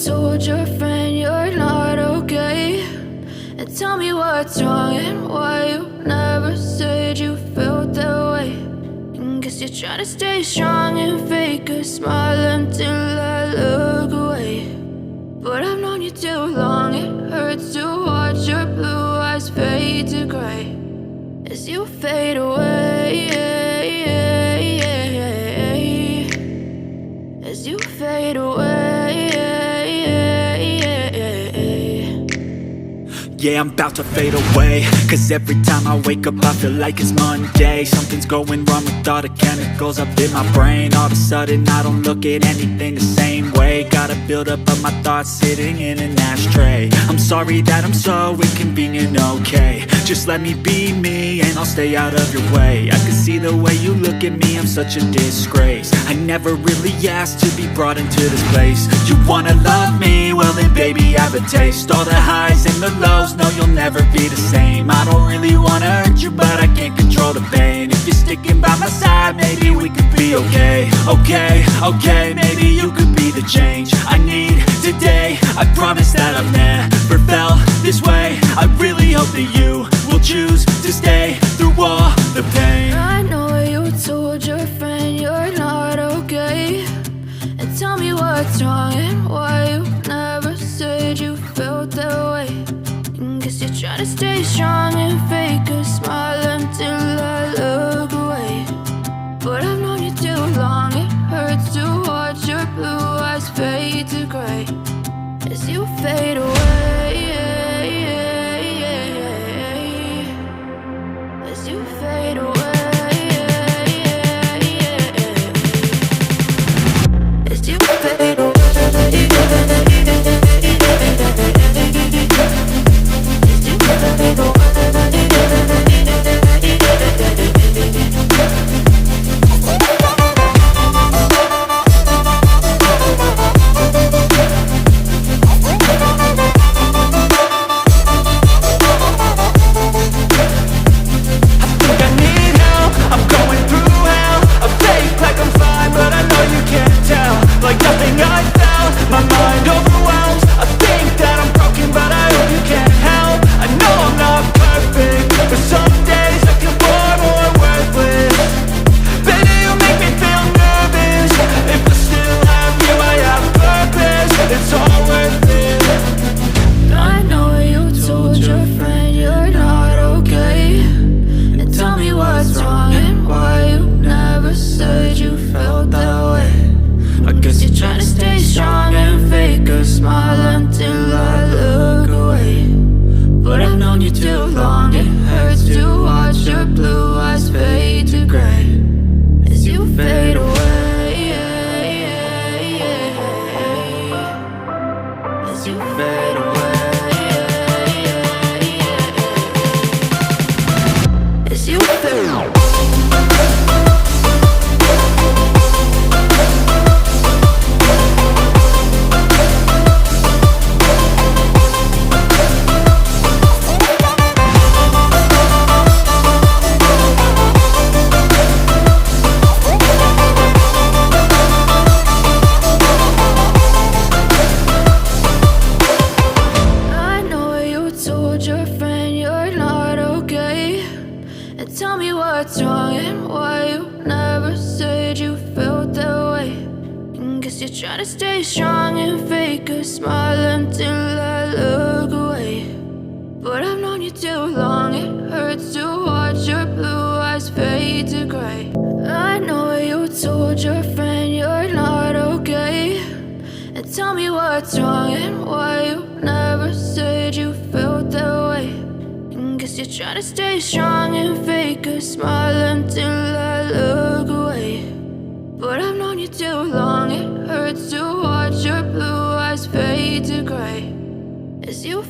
told your friend you're not okay, and tell me what's wrong and why you never said you felt that way. And guess you're trying to stay strong and fake a smile until I look away. But I've known you too long, it hurts to watch your blue eyes fade to gray as you fade away, as you fade away. Yeah, I'm about to fade away, cause every time I wake up I feel like it's Monday. Something's going wrong with all the chemicals up in my brain. All of a sudden I don't look at anything the same way. Got a buildup of my thoughts sitting in an ashtray. I'm sorry that I'm so inconvenient, okay. Just let me be me and I'll stay out of your way. I can see the way you look at me, I'm such a disgrace. I never really asked to be brought into this place. You wanna love me? Well then baby I have a taste. All the highs and the lows, no, you'll never be the same. I don't really wanna hurt you, but I can't control the pain. If you're sticking by my side, maybe we could be okay. Okay, maybe you could be the change I need today. I promise that I've never felt this way. I really hope that you will choose to stay through all the pain. I know you told your friend you're not okay, and tell me what's wrong and why you never said you felt that way. Guess you're trying to stay strong and fake a smile until I look away. But I've known you too long, it hurts to watch your blue eyes fade to gray as you fade away, as you fade away, as you fade away. Tell me what's wrong and why you never said you felt that way. And guess you're trying to stay strong and fake a smile until I look away. But I've known you too long, it hurts to watch your blue eyes fade to gray. I know you told your friend you're not okay, and tell me what's wrong and why you never said you felt that way. Guess you're trying to stay strong and fake a smile until I look away. But I've known you too long, it hurts to watch your blue eyes fade to gray as you